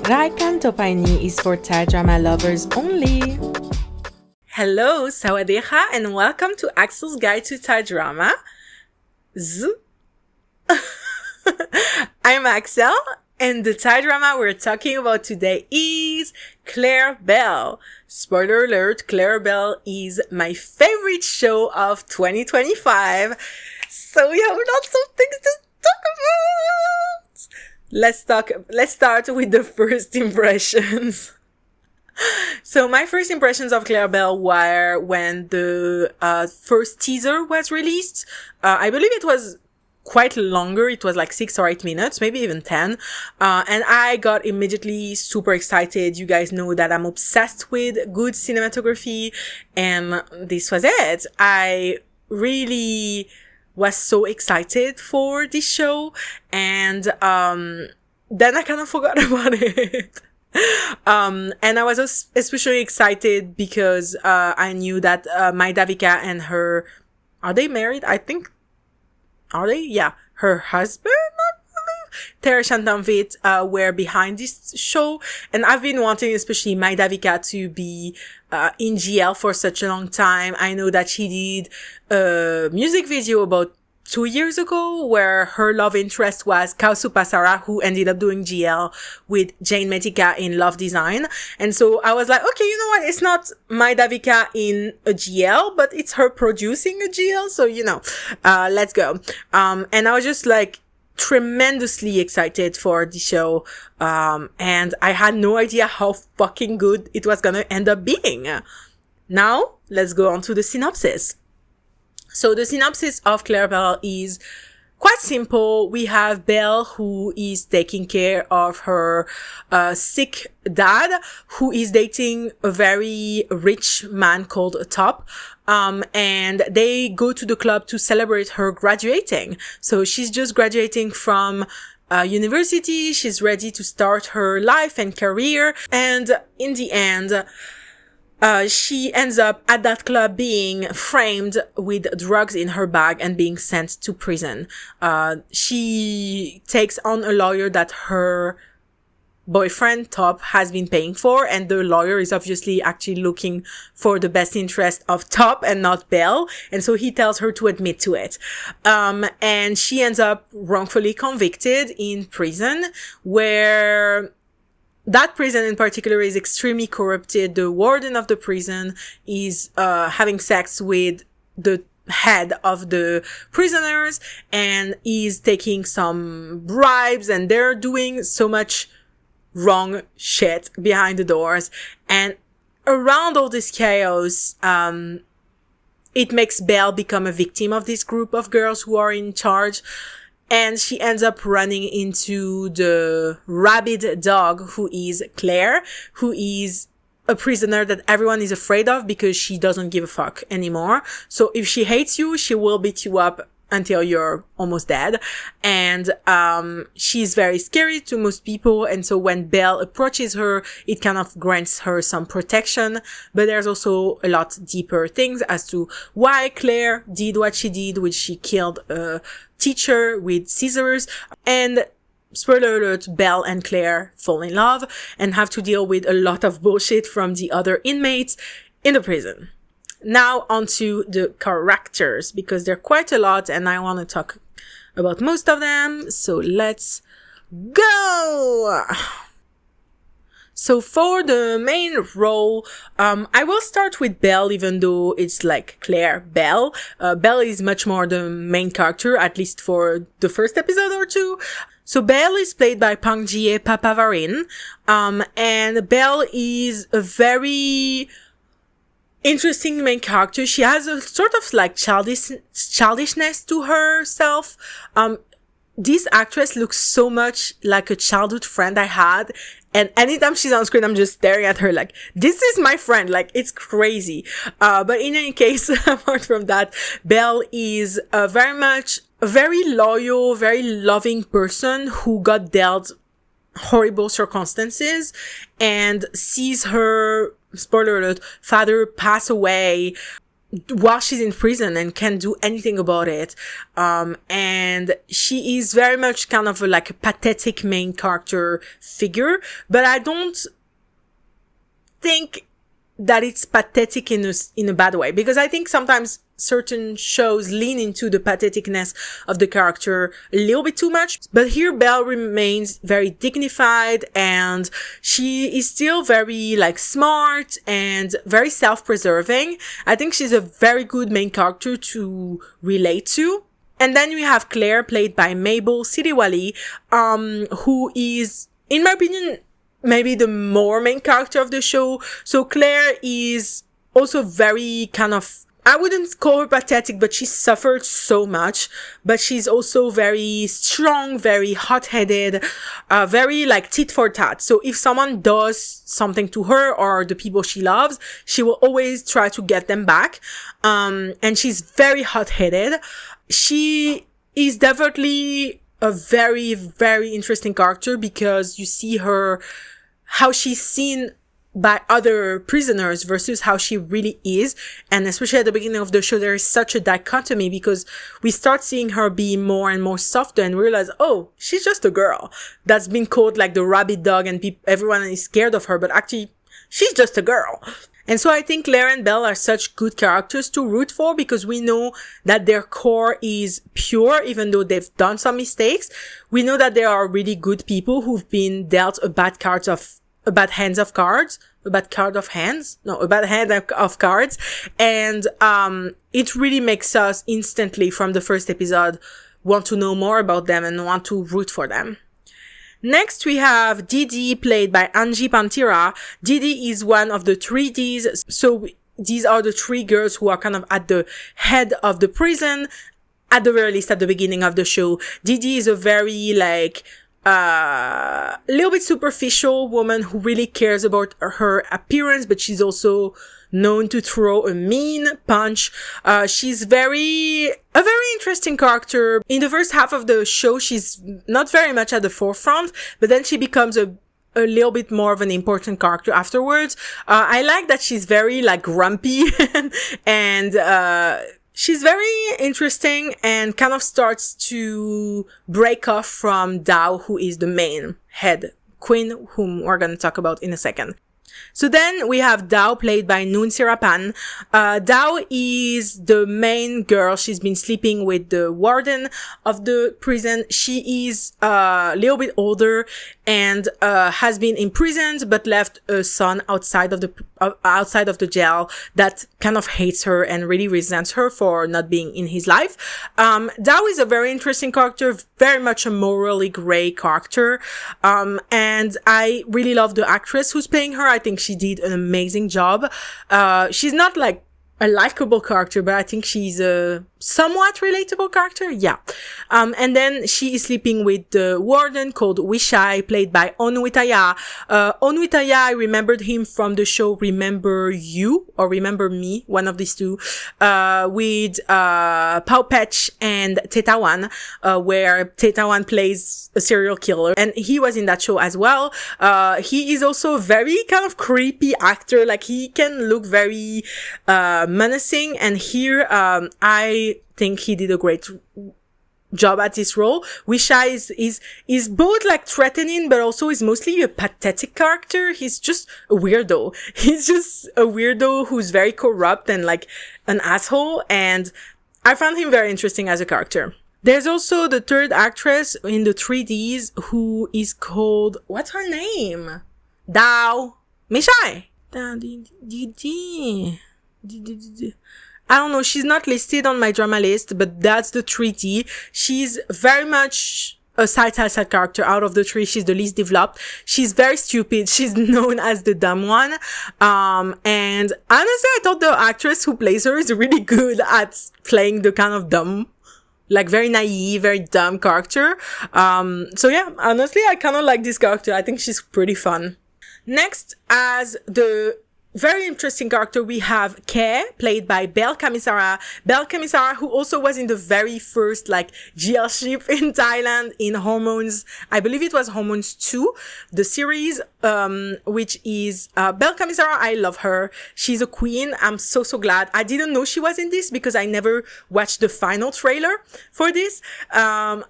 Raikan Topaini is for Thai drama lovers only. Hello, Sawadee-kha, and welcome to Axelle's Guide to Thai Drama. I'm Axelle, and the Thai drama we're talking about today is ClaireBell. Spoiler alert, ClaireBell is my favorite show of 2025. So we have lots of things to talk about. Let's start with the first impressions. So my first impressions of ClaireBell were when the first teaser was released. I believe it was quite longer. It was like 6 or 8 minutes, maybe even 10. And I got immediately super excited. You guys know that I'm obsessed with good cinematography, and this was it. I really was so excited for this show, and then I kind of forgot about it. And I was especially excited because I knew that Mai Davika and her, are they married? I think, are they? Yeah, her husband, Tara Shantamvit, were behind this show, and I've been wanting especially Mai Davika to be in GL for such a long time. I know that she did a music video about 2 years ago where her love interest was Kausu Pasara, who ended up doing GL with Jane Metika in Love Design. And so I was like, okay, you know what? It's not Mai Davika in a GL, but it's her producing a GL. So, let's go. And I was just like tremendously excited for the show. And I had no idea how fucking good it was gonna end up being. Now, let's go on to the synopsis. So the synopsis of ClaireBell is quite simple. We have Belle, who is taking care of her sick dad, who is dating a very rich man called Top. And they go to the club to celebrate her graduating. So she's just graduating from university. She's ready to start her life and career. And in the end, she ends up at that club being framed with drugs in her bag and being sent to prison. She takes on a lawyer that her boyfriend, Top, has been paying for, and the lawyer is obviously actually looking for the best interest of Top and not Belle, and so he tells her to admit to it. And she ends up wrongfully convicted in prison, where that prison in particular is extremely corrupted. The warden of the prison is having sex with the head of the prisoners and is taking some bribes, and they're doing so much wrong shit behind the doors. And around all this chaos, it makes Belle become a victim of this group of girls who are in charge. And she ends up running into the rabid dog, who is Claire, who is a prisoner that everyone is afraid of because she doesn't give a fuck anymore. So if she hates you, she will beat you up until you're almost dead. And she's very scary to most people. And so when Belle approaches her, it kind of grants her some protection. But there's also a lot deeper things as to why Claire did what she did, which she killed a teacher with scissors. And spoiler alert, Belle and Claire fall in love and have to deal with a lot of bullshit from the other inmates in the prison. Now onto the characters, because there are quite a lot and I want to talk about most of them. So let's go! So for the main role, I will start with Belle, even though it's like ClaireBell. Belle is much more the main character, at least for the first episode or two. So Belle is played by Pangjie Papavarin, and Belle is a very interesting main character. She has a sort of like childishness to herself. This actress looks so much like a childhood friend I had. And anytime she's on screen, I'm just staring at her like, this is my friend. Like, it's crazy. But in any case, apart from that, Belle is very much a very loyal, very loving person who got dealt horrible circumstances and sees her, spoiler alert, father pass away while she's in prison and can't do anything about it. And she is very much kind of like a pathetic main character figure, but I don't think that it's pathetic in a bad way, because I think sometimes certain shows lean into the patheticness of the character a little bit too much. But here Belle remains very dignified, and she is still very like smart and very self-preserving. I think she's a very good main character to relate to. And then we have Claire, played by Mabel Sidiwali, who is, in my opinion, maybe the more main character of the show. So Claire is also very kind of, I wouldn't call her pathetic, but she suffered so much. But she's also very strong, very hot-headed, very like tit for tat. So if someone does something to her or the people she loves, she will always try to get them back. And she's very hot-headed. She is definitely a very, very interesting character, because you see her, how she's seen by other prisoners versus how she really is. And especially at the beginning of the show, there is such a dichotomy, because we start seeing her be more and more softer and realize, oh, she's just a girl that's been called like the rabid dog, and everyone is scared of her, but actually she's just a girl. And so I think Claire and Belle are such good characters to root for, because we know that their core is pure, even though they've done some mistakes. We know that they are really good people who've been dealt a bad hand of cards. And, it really makes us instantly, from the first episode, want to know more about them and want to root for them. Next, we have Didi, played by Angie Pantira. Didi is one of the 3Ds. So these are the 3 girls who are kind of at the head of the prison, at the very least at the beginning of the show. Didi is a very like, little bit superficial woman who really cares about her appearance, but she's also known to throw a mean punch. She's a very interesting character. In the first half of the show, she's not very much at the forefront, but then she becomes a little bit more of an important character afterwards. I like that she's very like grumpy and she's very interesting, and kind of starts to break off from Dao, who is the main head queen, whom we're going to talk about in a second. So then we have Dao, played by Noon Sirapan. Dao is the main girl. She's been sleeping with the warden of the prison. She is a little bit older and has been imprisoned, but left a son outside of the jail that kind of hates her and really resents her for not being in his life. Dao is a very interesting character, very much a morally gray character. And I really love the actress who's playing her. I think she did an amazing job. She's not like a likable character, but I think she's a somewhat relatable character. Yeah. And then she is sleeping with the warden called Wishai, played by Onwitaya. Onwitaya, I remembered him from the show Remember You or Remember Me, one of these two, with Pau Petch and Tetawan, where Tetawan plays a serial killer, and he was in that show as well. He is also a very kind of creepy actor. Like, he can look very menacing, and here I think he did a great job at this role. Wishai is both like threatening, but also is mostly a pathetic character. He's just a weirdo. He's just a weirdo who's very corrupt and like an asshole, and I found him very interesting as a character. There's also the third actress in the 3Ds who is called, what's her name? Dao Mishai. I don't know, she's not listed on my drama list, but that's the 3D. She's very much a side character. Out of the 3, she's the least developed. She's very stupid. She's known as the dumb one. And honestly, I thought the actress who plays her is really good at playing the kind of dumb, like very naive, very dumb character. So yeah, honestly, I kind of like this character. I think she's pretty fun. Next, as the very interesting character. We have Kay, played by Belle Kamisara. Belle Kamisara, who also was in the very first, like, GL ship in Thailand in Hormones. I believe it was Hormones 2, the series, which is, Belle Kamisara. I love her. She's a queen. I'm so glad. I didn't know she was in this because I never watched the final trailer for this,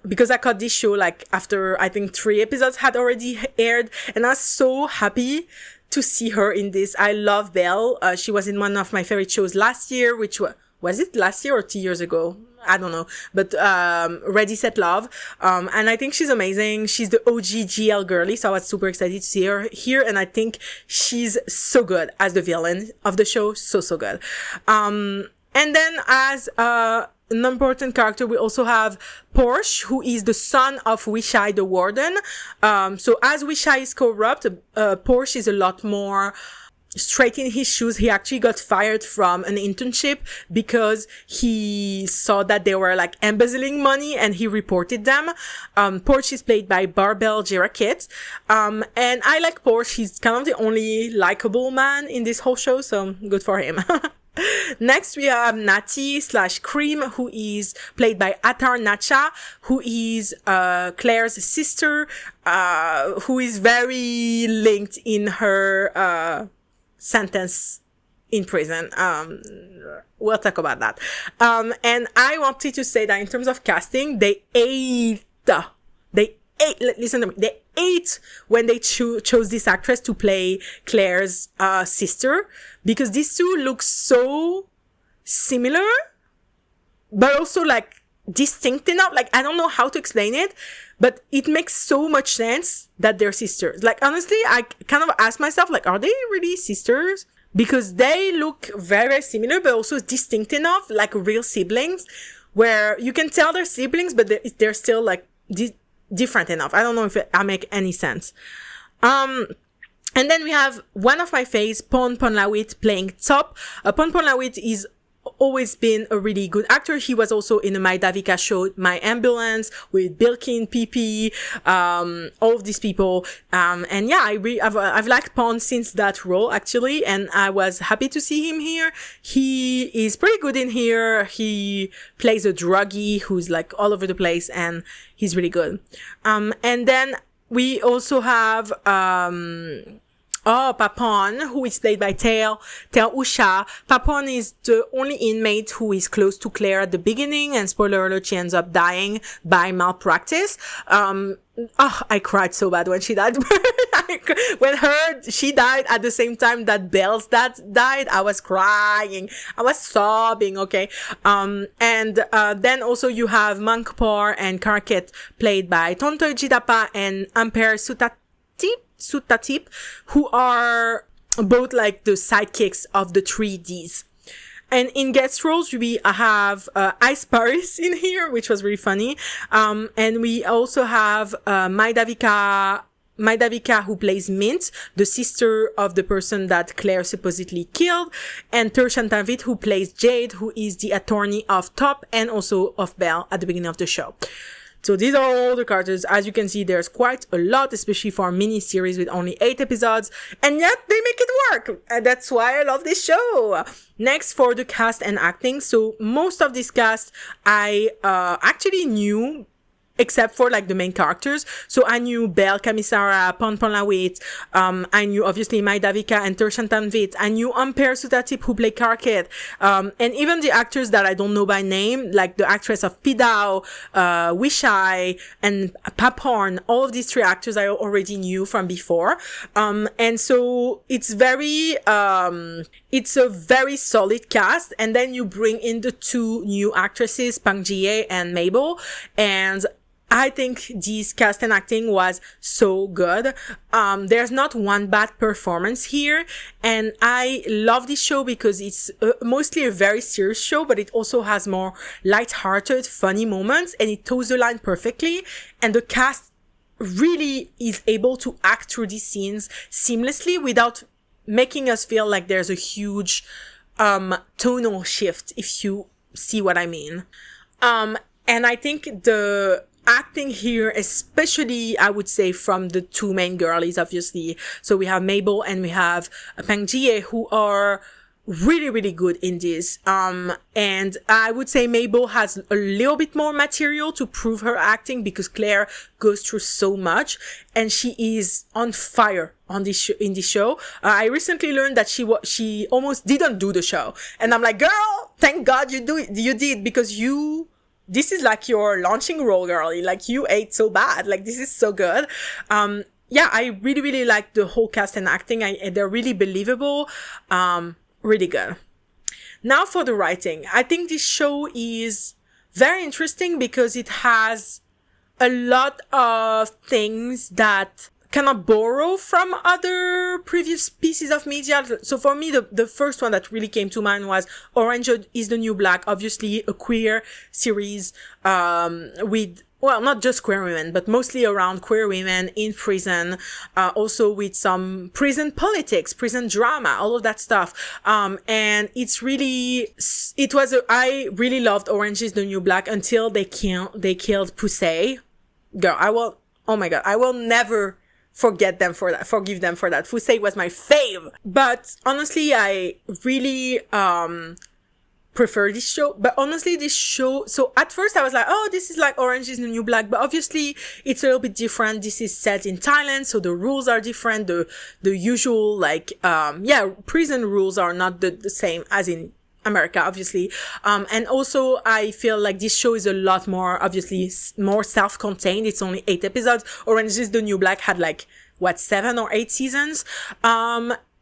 because I caught this show, like, after, I think 3 episodes had already aired, and I was so happy to see her in this. I love Belle. She was in one of my favorite shows last year, which was it last year or 2 years ago? I don't know. But Ready, Set, Love. And I think she's amazing. She's the OG GL girly, so I was super excited to see her here. And I think she's so good as the villain of the show. So good. And then as an important character, we also have Porsche, who is the son of Wishai the Warden. So as Wishai is corrupt, Porsche is a lot more straight in his shoes. He actually got fired from an internship because he saw that they were, like, embezzling money, and he reported them. Porsche is played by Barbel Jirakit. And I like Porsche. He's kind of the only likable man in this whole show, so good for him. Next, we have Nati / Cream, who is played by Atar Nacha, who is Claire's sister, who is very linked in her sentence in prison. We'll talk about that. And I wanted to say that in terms of casting, they ate, listen to me, they ate when they chose this actress to play Claire's sister, because these two look so similar, but also, like, distinct enough. Like, I don't know how to explain it, but it makes so much sense that they're sisters. Like, honestly, I kind of ask myself, like, are they really sisters? Because they look very similar, but also distinct enough, like real siblings, where you can tell they're siblings, but they're still, like, different enough. I don't know if I make any sense. And then we have one of my faves, Pon Ponlawit, playing Top. Pon Ponlawit is always been a really good actor. He was also in the My Davika show, My Ambulance, with Bilkin, PP, all of these people. And yeah, I've liked Pon since that role, actually, and I was happy to see him here. He is pretty good in here. He plays a druggie who's, like, all over the place, and he's really good. And then we also have, Papon, who is played by Tail Usha. Papon is the only inmate who is close to Claire at the beginning, and spoiler alert, she ends up dying by malpractice. I cried so bad when she died. When she died at the same time that Belle's dad died, I was crying. I was sobbing, okay? And then also you have Mankpor and Karket, played by Tontoy Jidapa and Ampere Sutatip, who are both, like, the sidekicks of the 3Ds. And in guest roles, we have Ice Paris in here, which was really funny. And we also have My Davika, who plays Mint, the sister of the person that Claire supposedly killed, and Tershantanvit, who plays Jade, who is the attorney of Top and also of Belle at the beginning of the show. So these are all the characters. As you can see, there's quite a lot, especially for a mini-series with only 8 episodes, and yet they make it work. And that's why I love this show. Next, for the cast and acting. So most of this cast I actually knew, except for, like, the main characters. So I knew Belle Kamisara, Pon Ponlawit, I knew obviously Mai Davika and Tershantanvit. I knew Ampere Sutatip, who played Karket, and even the actors that I don't know by name, like the actress of Pidao, Wishai, and Paporn. All of these 3 actors I already knew from before. And so it's it's a very solid cast. And then you bring in the 2 new actresses, Pang Jie and Mabel, and I think this cast and acting was so good. There's not one bad performance here, and I love this show because it's mostly a very serious show, but it also has more light-hearted, funny moments, and it toes the line perfectly, and the cast really is able to act through these scenes seamlessly without making us feel like there's a huge tonal shift, if you see what I mean. And I think the acting here, especially I would say from the two main girlies, obviously. So we have Mabel and we have Peng Jie, who are really, really good in this. And I would say Mabel has a little bit more material to prove her acting because Claire goes through so much and she is on fire on this in this show. I recently learned that she almost didn't do the show. And I'm like, girl, thank God you did, because this is like your launching role, girlie. Like, you ate so bad. Like, this is so good. Yeah, I really, really like the whole cast and acting. They're really believable. Really good. Now for the writing. I think this show is very interesting because it has a lot of things that cannot borrow from other previous pieces of media. So for me, the first one that really came to mind was Orange is the New Black, obviously a queer series, with, well, not just queer women, but mostly around queer women in prison, also with some prison politics, prison drama, all of that stuff. And I really loved Orange is the New Black until they killed Poussey. Girl, I will never forgive them for that. Poussey was my fave. But honestly, I really, prefer this show. But honestly, this show, so at first I was like, oh, this is like Orange is the New Black, but obviously it's a little bit different. This is set in Thailand, so the rules are different. The usual, like, prison rules are not the same as in America, obviously. And also I feel like this show is a lot more, obviously, more self-contained. It's only 8 episodes. Orange is the New Black had 7 or 8 seasons.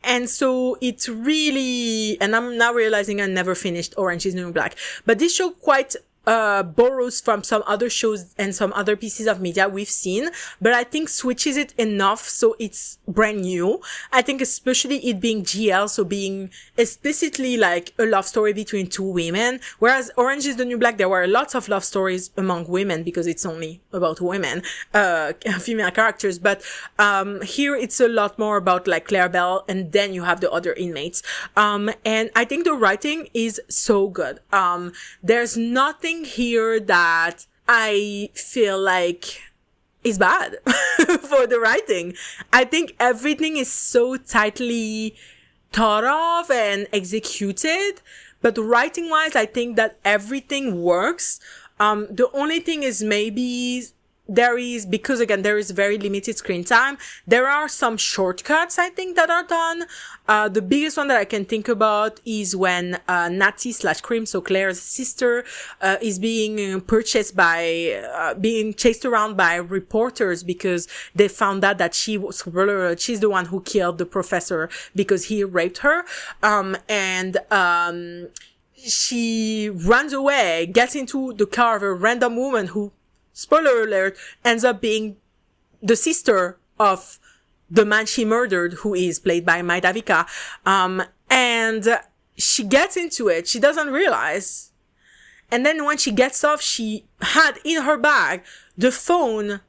And so it's really, and I'm now realizing I never finished Orange is the New Black, but this show quite borrows from some other shows and some other pieces of media we've seen, but I think switches it enough so it's brand new. I think especially it being GL, so being explicitly like a love story between two women, whereas Orange is the New Black, there were lots of love stories among women because it's only about women, female characters, but here it's a lot more about like ClaireBell, and then you have the other inmates. And I think the writing is so good. There's nothing here that I feel like is bad for the writing. I think everything is so tightly thought of and executed, but writing wise, I think that everything works. The only thing is maybe because again, there is very limited screen time. There are some shortcuts, I think, that are done. The biggest one that I can think about is when, Natty/Cream, so Claire's sister, is being purchased being chased around by reporters because they found out that she's the one who killed the professor because he raped her. She runs away, gets into the car of a random woman who, spoiler alert, ends up being the sister of the man she murdered, who is played by Mai Davika. And she gets into it. She doesn't realize. And then when she gets off, she had in her bag the phone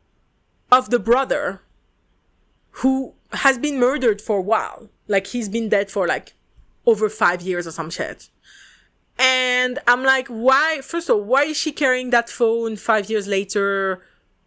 of the brother who has been murdered for a while. Like, he's been dead for over 5 years or some shit. And I'm like, why is she carrying that phone 5 years later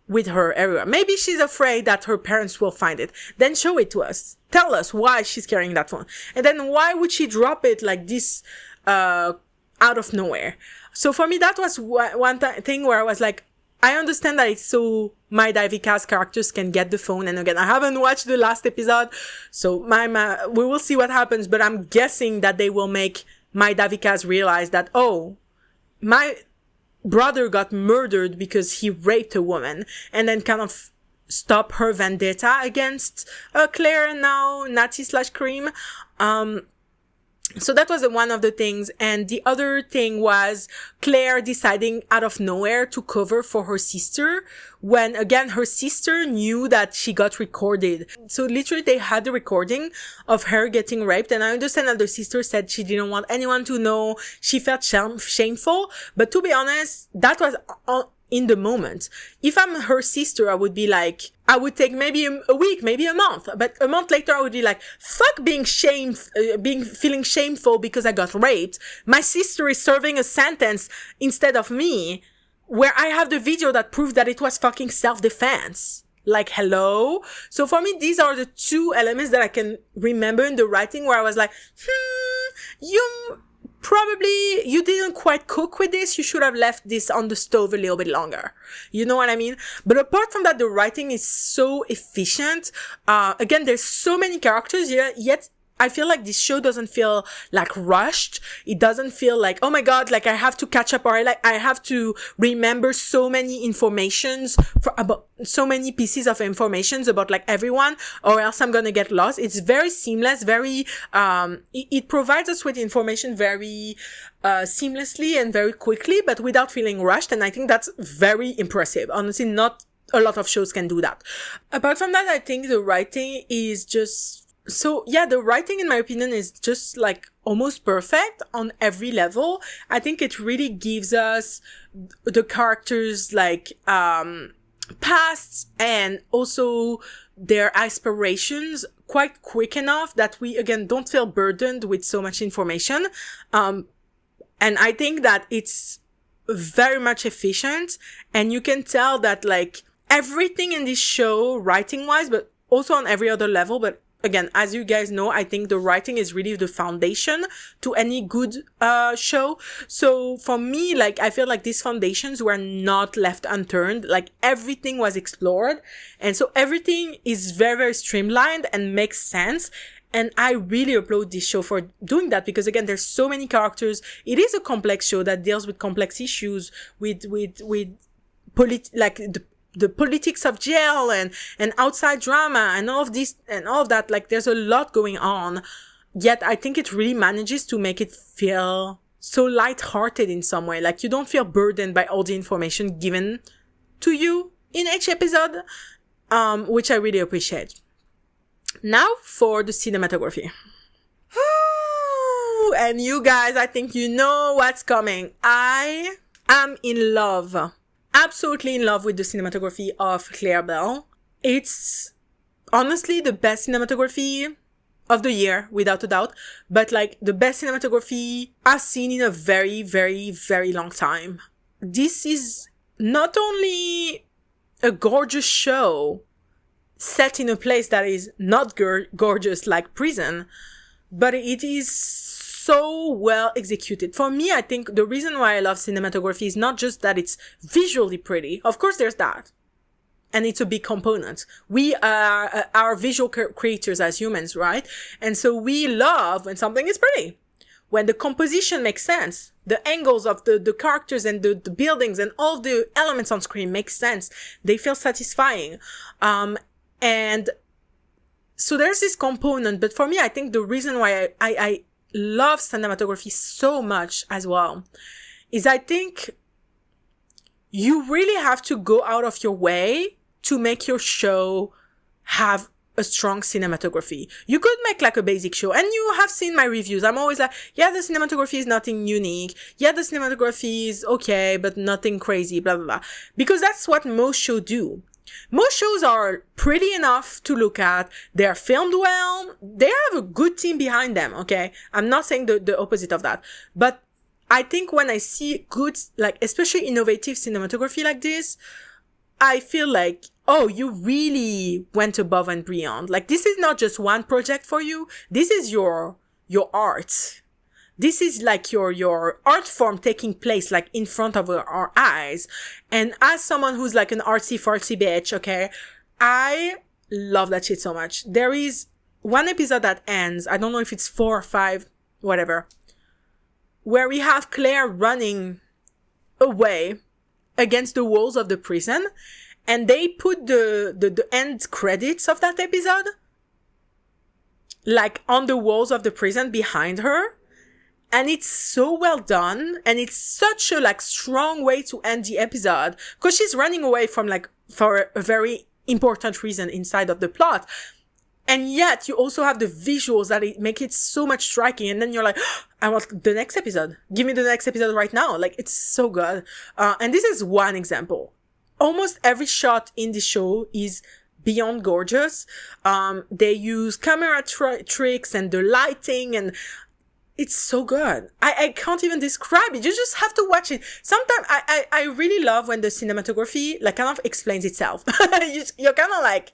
with her everywhere? Maybe she's afraid that her parents will find it. Then show it to us. Tell us why she's carrying that phone. And then why would she drop it like this, out of nowhere? So for me, that was one thing where I was like, I understand that it's so Mai Davika's characters can get the phone. And again, I haven't watched the last episode, so we will see what happens, but I'm guessing that they will make Mai Davika's realize that, oh, my brother got murdered because he raped a woman, and then kind of stop her vendetta against Claire and now Natty/Cream. So that was one of the things. And the other thing was Claire deciding out of nowhere to cover for her sister when, again, her sister knew that she got recorded. So literally they had the recording of her getting raped. And I understand that the sister said she didn't want anyone to know. She felt shameful. But to be honest, that was in the moment. If I'm her sister, I would be like, I would take maybe a week, maybe a month, but a month later I would be like, fuck feeling shameful because I got raped. My sister is serving a sentence instead of me. where I have the video that proved that it was fucking self-defense. Like, hello? So for me, these are the two elements that I can remember in the writing where I was like, you didn't quite cook with this. You should have left this on the stove a little bit longer. You know what I mean? But apart from that, the writing is so efficient. Again, there's so many characters, yet I feel like this show doesn't feel like rushed. It doesn't feel like, oh my God, like I have to catch up, or like I have to remember so many about so many pieces of informations about like everyone, or else I'm gonna get lost. It's very seamless, very, it provides us with information very, seamlessly and very quickly, but without feeling rushed. And I think that's very impressive. Honestly, not a lot of shows can do that. Apart from that, I think the writing is just, so yeah, the writing in my opinion is just like almost perfect on every level. I think it really gives us the characters like, pasts and also their aspirations quite quick enough that we again don't feel burdened with so much information. And I think that it's very much efficient, and you can tell that like everything in this show writing wise, but also on every other level, but again, as you guys know, I think the writing is really the foundation to any good show. So for me, like, I feel like these foundations were not left unturned. Like, everything was explored. And so everything is very, very streamlined and makes sense. And I really applaud this show for doing that, because again, there's so many characters. It is a complex show that deals with complex issues, with the politics of jail and outside drama and all of this and all of that. Like, there's a lot going on, yet I think it really manages to make it feel so lighthearted in some way. Like, you don't feel burdened by all the information given to you in each episode, which I really appreciate. Now for the cinematography. And you guys, I think you know what's coming. I am in love. Absolutely in love with the cinematography of ClaireBell. It's honestly the best cinematography of the year, without a doubt. But like, the best cinematography I've seen in a very, very, very long time. This is not only a gorgeous show set in a place that is not gorgeous like prison, but it is so well executed. For me, I think the reason why I love cinematography is not just that it's visually pretty. Of course, there's that. And it's a big component. We are visual creators as humans, right? And so we love when something is pretty. When the composition makes sense. The angles of the characters and the buildings and all the elements on screen make sense. They feel satisfying. And so there's this component. But for me, I think the reason why I love cinematography so much as well is I think you really have to go out of your way to make your show have a strong cinematography. You could make like a basic show, and you have seen my reviews. I'm always like, yeah, the cinematography is nothing unique. Yeah, the cinematography is okay, but nothing crazy, blah, blah, blah. Because that's what most shows do. Most shows are pretty enough to look at. They're filmed well. They have a good team behind them, okay? I'm not saying the opposite of that. But I think when I see good, like, especially innovative cinematography like this, I feel like, oh, you really went above and beyond. Like, this is not just one project for you. This is your art. This is like your art form taking place like in front of our eyes. And as someone who's like an artsy fartsy bitch, okay, I love that shit so much. There is one episode that ends, I don't know if it's 4 or 5, whatever, where we have Claire running away against the walls of the prison, and they put the end credits of that episode like on the walls of the prison behind her. And it's so well done, and it's such a like strong way to end the episode, because she's running away from like for a very important reason inside of the plot. And yet you also have the visuals that make it so much striking, and then you're like, oh, I want the next episode. Give me the next episode right now. Like, it's so good. And this is one example. Almost every shot in the show is beyond gorgeous. They use camera tricks and the lighting, and it's so good. I can't even describe it. You just have to watch it. Sometimes I really love when the cinematography like kind of explains itself. You're kind of like,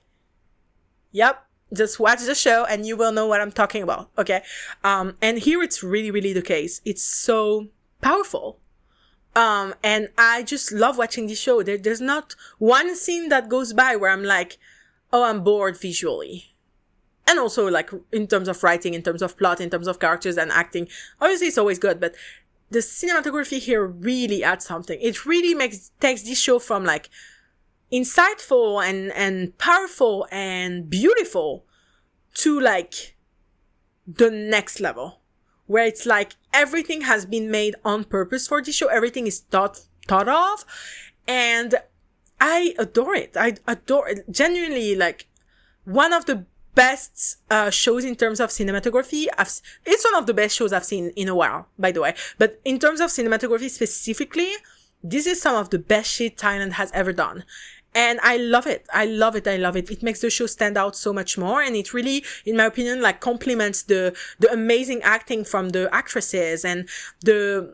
yep, just watch the show and you will know what I'm talking about. Okay. And here it's really, really the case. It's so powerful. And I just love watching this show. There's not one scene that goes by where I'm like, oh, I'm bored visually. And also, like, in terms of writing, in terms of plot, in terms of characters and acting, obviously it's always good, but the cinematography here really adds something. It really takes this show from, like, insightful and powerful and beautiful to, like, the next level. Where it's like, everything has been made on purpose for this show. Everything is thought of. And I adore it. I adore it. Genuinely, like, one of the best shows in terms of cinematography. It's one of the best shows I've seen in a while, by the way. But in terms of cinematography specifically, this is some of the best shit Thailand has ever done. And I love it. I love it. I love it. It makes the show stand out so much more. And it really, in my opinion, like complements the amazing acting from the actresses and the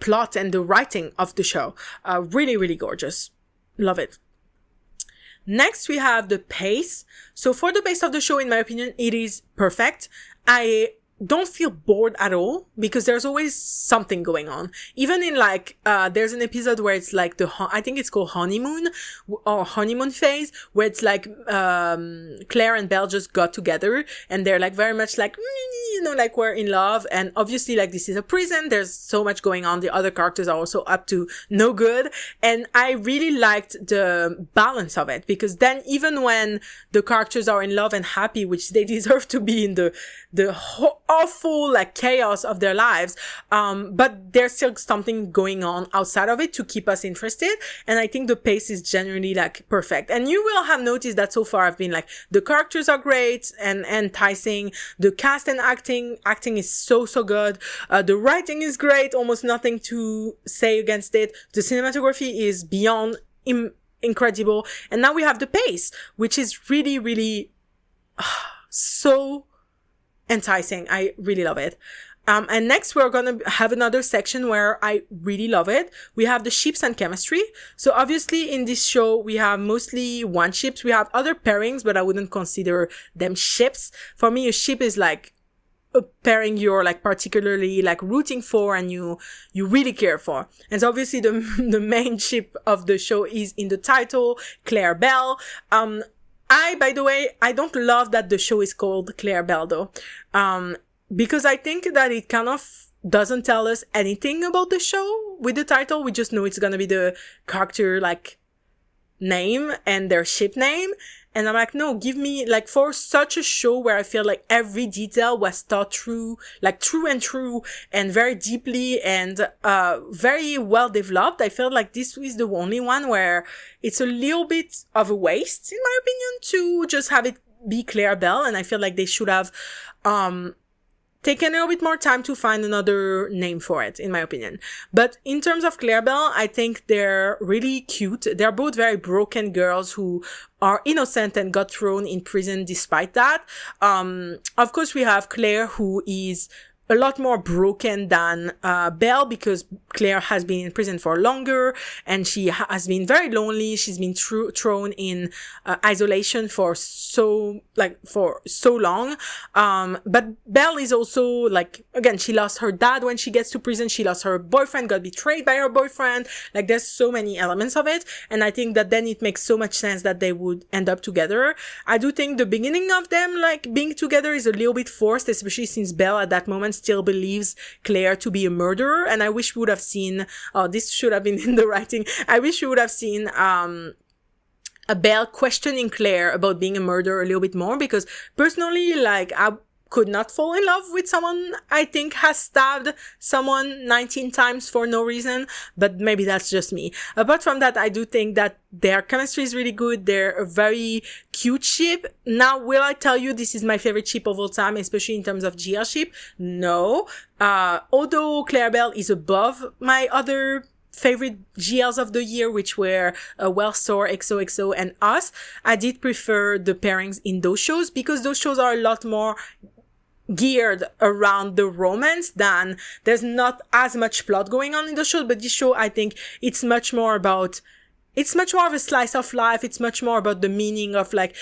plot and the writing of the show. Really, really gorgeous. Love it. Next, we have the pace. So for the pace of the show, in my opinion, it is perfect. I don't feel bored at all because there's always something going on. Even in like, there's an episode where it's like I think it's called honeymoon or honeymoon phase, where it's like, Claire and Belle just got together and they're like very much like, you know, like we're in love. And obviously like this is a prison. There's so much going on. The other characters are also up to no good. And I really liked the balance of it because then even when the characters are in love and happy, which they deserve to be in the awful like chaos of their lives, but there's still something going on outside of it to keep us interested. And I think the pace is generally like perfect. And you will have noticed that so far I've been like, the characters are great and enticing. The cast and acting is so good. The writing is great, almost nothing to say against it. The cinematography is beyond incredible. And now we have the pace, which is really, really so enticing. I really love it. And next we're gonna have another section where I really love it. We have the ships and chemistry. So obviously in this show we have mostly one ships. We have other pairings, but I wouldn't consider them ships. For me, a ship is like a pairing you're like particularly like rooting for and you really care for. And so obviously the main ship of the show is in the title, ClaireBell. By the way, I don't love that the show is called ClaireBell though. Because I think that it kind of doesn't tell us anything about the show with the title. We just know it's gonna be the character like name and their ship name. And I'm like, no, give me like for such a show where I feel like every detail was thought through, like true and very deeply and very well developed. I felt like this is the only one where it's a little bit of a waste, in my opinion, to just have it be ClaireBell. And I feel like they should have taken a little bit more time to find another name for it, in my opinion. But in terms of ClaireBell, I think they're really cute. They're both very broken girls who are innocent and got thrown in prison despite that. Of course, we have Claire, who is a lot more broken than Belle, because Claire has been in prison for longer and she has been very lonely. She's been thrown in isolation for so long. But Belle is also like, again, she lost her dad when she gets to prison. She lost her boyfriend, got betrayed by her boyfriend. Like there's so many elements of it. And I think that then it makes so much sense that they would end up together. I do think the beginning of them like being together is a little bit forced, especially since Belle at that moment still believes Claire to be a murderer. And I wish we would have seen, this should have been in the writing. I wish we would have seen, a Belle questioning Claire about being a murderer a little bit more, because personally, like, I could not fall in love with someone I think has stabbed someone 19 times for no reason, but maybe that's just me. Apart from that, I do think that their chemistry is really good. They're a very cute ship. Now, will I tell you this is my favorite ship of all time, especially in terms of GL ship? No. Although ClaireBell is above my other favorite GLs of the year, which were Wellstore, XOXO, and Us, I did prefer the pairings in those shows because those shows are a lot more geared around the romance than there's not as much plot going on in the show. But this show, I think it's much more of a slice of life. It's much more about the meaning of like,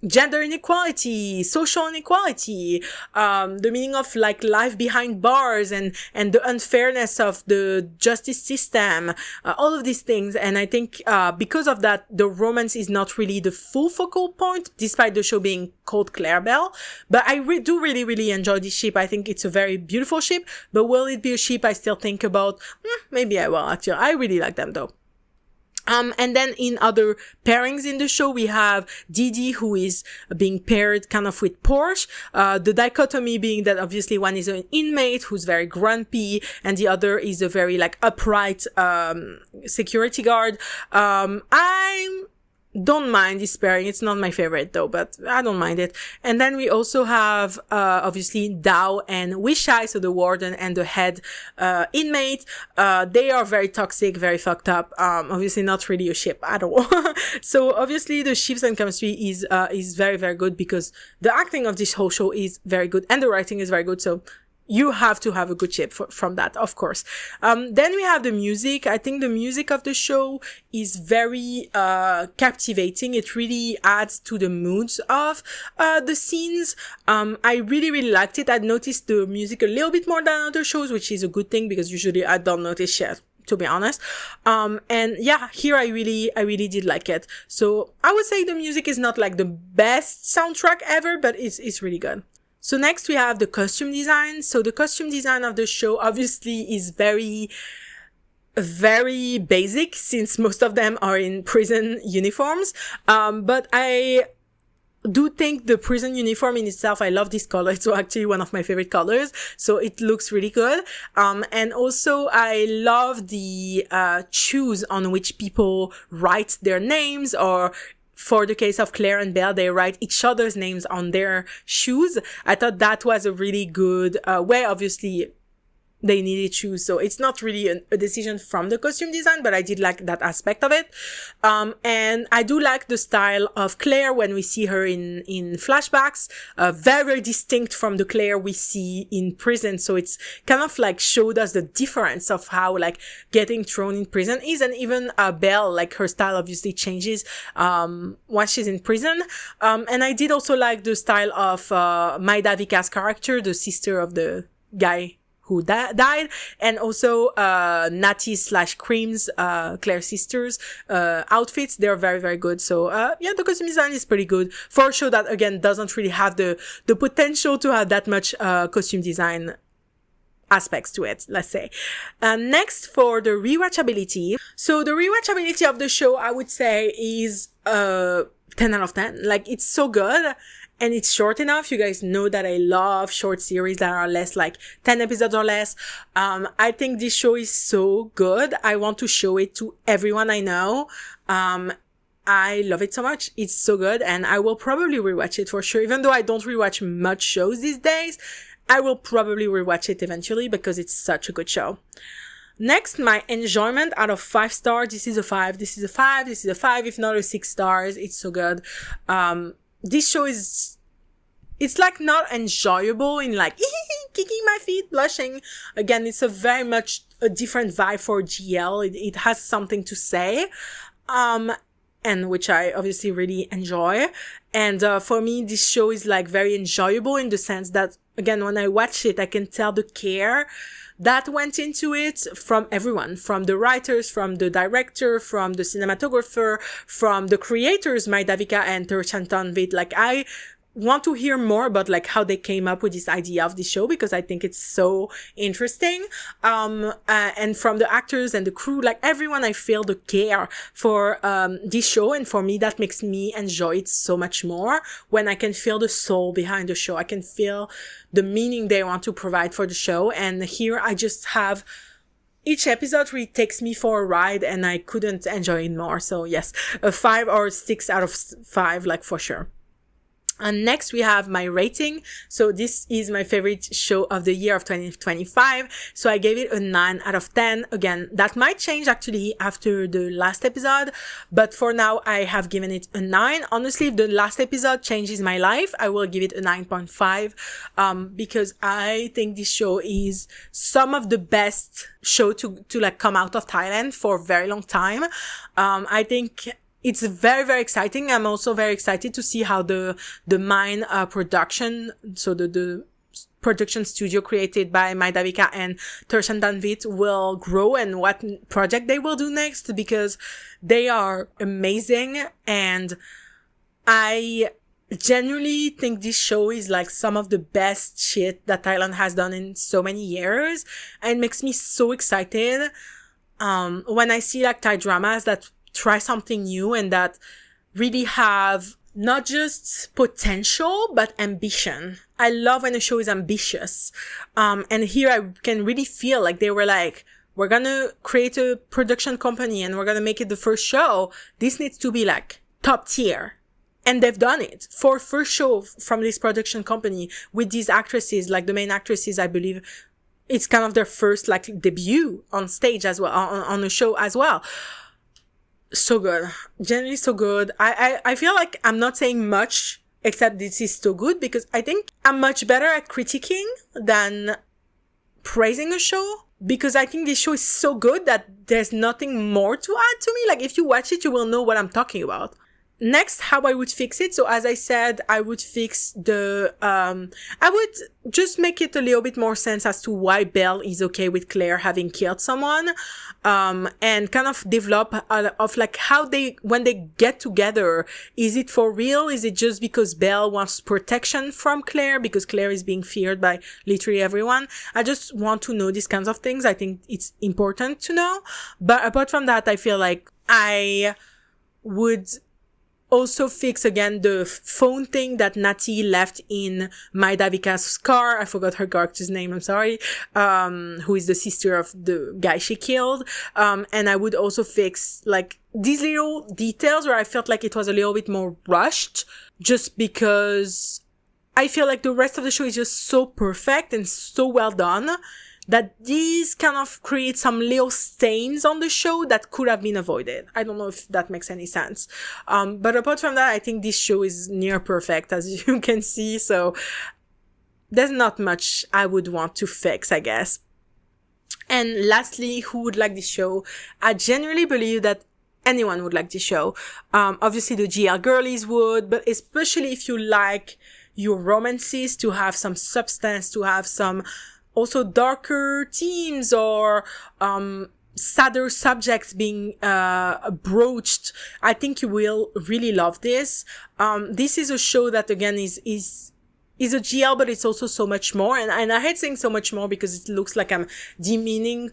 gender inequality, social inequality, the meaning of like life behind bars and the unfairness of the justice system, all of these things. And I think, because of that, the romance is not really the full focal point, despite the show being called ClaireBell. But I do really, really enjoy this ship. I think it's a very beautiful ship, but will it be a ship I still think about? Maybe I will, actually. I really like them though. And then in other pairings in the show, we have Didi, who is being paired kind of with Porsche. The dichotomy being that obviously one is an inmate who's very grumpy and the other is a very like upright, security guard. I don't mind this pairing. It's not my favorite though, but I don't mind it. And then we also have, obviously Dao and Wishai, so the warden and the head, inmate. They are very toxic, very fucked up. Obviously not really a ship at all. So obviously the ships and chemistry is very, very good because the acting of this whole show is very good and the writing is very good. So you have to have a good ship from that, of course. Then we have the music. I think the music of the show is very captivating. It really adds to the moods of the scenes. I really, really liked it. I noticed the music a little bit more than other shows, which is a good thing because usually I don't notice shit, to be honest. And yeah, here I really did like it. So I would say the music is not like the best soundtrack ever, but it's really good. So next we have the costume design. So the costume design of the show obviously is very, very basic since most of them are in prison uniforms. But I do think the prison uniform in itself, I love this color. It's actually one of my favorite colors. So it looks really good. And also I love the, shoes on which people write their names, or for the case of Claire and Belle, they write each other's names on their shoes. I thought that was a really good way. Obviously, they needed shoes, so it's not really a decision from the costume design, but I did like that aspect of it. And I do like the style of Claire when we see her in flashbacks, very, very distinct from the Claire we see in prison. So it's kind of like showed us the difference of how like getting thrown in prison is. And even Belle, like her style obviously changes once she's in prison. And I did also like the style of Maida Vika's character, the sister of the guy who died, and also Natty/Cream's Claire's sisters outfits. They're very, very good. So yeah, the costume design is pretty good for a show that again doesn't really have the potential to have that much costume design aspects to it, let's say. Next, for the rewatchability. So the rewatchability of the show, I would say, is 10 out of 10. Like, it's so good. And it's short enough. You guys know that I love short series that are less, like 10 episodes or less. I think this show is so good. I want to show it to everyone I know. I love it so much. It's so good. And I will probably rewatch it for sure. Even though I don't rewatch much shows these days, I will probably rewatch it eventually because it's such a good show. Next, my enjoyment out of 5 stars. This is a 5. This is a 5. This is a 5. If not a 6 stars. It's so good. This show it's like not enjoyable in like kicking my feet, blushing. Again, it's a very much a different vibe for GL. It has something to say, and which I obviously really enjoy. And for me, this show is like very enjoyable in the sense that, again, when I watch it, I can tell the care that went into it from everyone, from the writers, from the director, from the cinematographer, from the creators, Maida Vika and Terchan Tanvit. Like, I want to hear more about like how they came up with this idea of the show because I think it's so interesting. And from the actors and the crew, like everyone, I feel the care for this show, and for me that makes me enjoy it so much more when I can feel the soul behind the show. I can feel the meaning they want to provide for the show, and here I just have each episode really takes me for a ride and I couldn't enjoy it more. So yes, a 5 or 6 out of 5, like for sure. And next we have my rating. So this is my favorite show of the year of 2025. So I gave it a 9 out of 10. Again, that might change actually after the last episode, but for now I have given it a 9. Honestly, if the last episode changes my life, I will give it a 9.5, because I think this show is some of the best show to like come out of Thailand for a very long time. I think it's very, very exciting. I'm also very excited to see how the Mine production, so the production studio created by Mai Davika and Tershan Danvit will grow and what project they will do next, because they are amazing. And I genuinely think this show is like some of the best shit that Thailand has done in so many years. And it makes me so excited when I see like Thai dramas that try something new and that really have not just potential, but ambition. I love when a show is ambitious. And here I can really feel like they were like, we're gonna create a production company and we're gonna make it the first show. This needs to be like top tier. And they've done it for first show from this production company with these actresses, like the main actresses, I believe it's kind of their first like debut on stage as well, on a show as well. So good. Generally so good. I feel like I'm not saying much except this is so good, because I think I'm much better at critiquing than praising a show, because I think this show is so good that there's nothing more to add to me. Like if you watch it, you will know what I'm talking about. Next, how I would fix it. So as I said, I would fix I would just make it a little bit more sense as to why Belle is okay with Claire having killed someone. And kind of develop of like how when they get together, is it for real? Is it just because Belle wants protection from Claire because Claire is being feared by literally everyone? I just want to know these kinds of things. I think it's important to know. But apart from that, I feel like I would also fix again the phone thing that Nati left in Mai Davika's car. I forgot her character's name, I'm sorry. Who is the sister of the guy she killed. And I would also fix like these little details where I felt like it was a little bit more rushed, just because I feel like the rest of the show is just so perfect and so well done that these kind of create some little stains on the show that could have been avoided. I don't know if that makes any sense. But apart from that, I think this show is near perfect, as you can see. So there's not much I would want to fix, I guess. And lastly, who would like this show? I genuinely believe that anyone would like this show. Obviously the GL girlies would, but especially if you like your romances to have some substance, to have some also darker themes or sadder subjects being broached, I think you will really love this. This is a show that again is a GL, but it's also so much more. And I hate saying so much more because it looks like I'm demeaning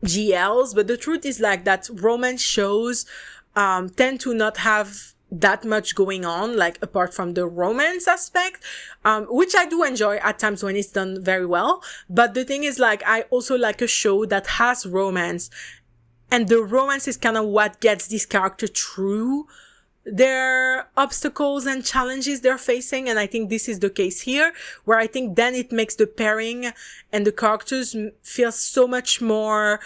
GLs, but the truth is like that romance shows tend to not have that much going on, like apart from the romance aspect, which I do enjoy at times when it's done very well. But the thing is like, I also like a show that has romance, and the romance is kind of what gets this character through their obstacles and challenges they're facing. And I think this is the case here, where I think then it makes the pairing and the characters feel so much more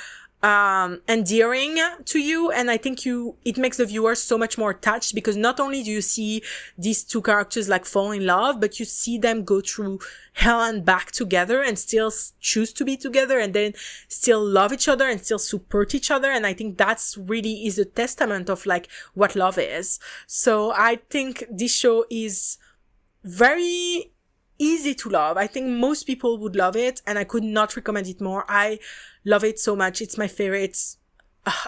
endearing to you. And I think it makes the viewer so much more attached, because not only do you see these two characters like fall in love, but you see them go through hell and back together and still choose to be together, and then still love each other and still support each other. And I think that's really is a testament of like what love is. So I think this show is very easy to love. I think most people would love it, and I could not recommend it more. I love it so much. It's my favorite.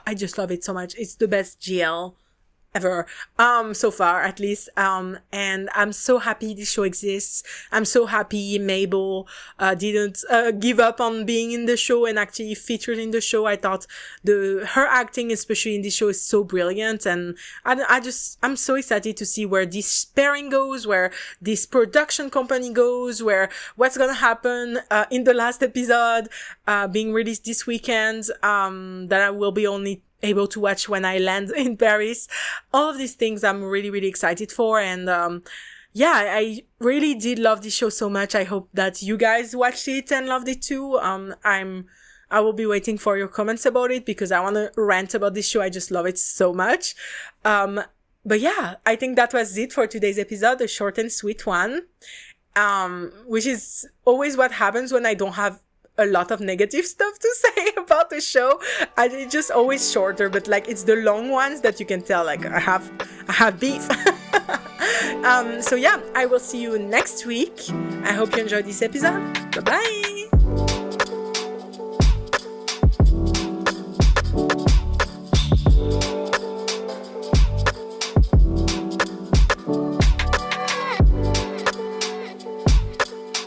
I just love it so much. It's the best GL ever, so far at least. And I'm so happy this show exists. I'm so happy Mabel didn't give up on being in the show and actually featured in the show. I thought her acting, especially in this show, is so brilliant, and I'm so excited to see where this pairing goes, where this production company goes, where what's gonna happen in the last episode being released this weekend, that I will be only able to watch when I land in Paris. All of these things I'm really, really excited for. And yeah, I really did love this show so much. I hope that you guys watched it and loved it too. I will be waiting for your comments about it because I want to rant about this show. I just love it so much. But yeah, I think that was it for today's episode, a short and sweet one, which is always what happens when I don't have a lot of negative stuff to say about the show. It's just always shorter, but like it's the long ones that you can tell like I have beef. So yeah, I will see you next week. I hope you enjoyed this episode. Bye bye.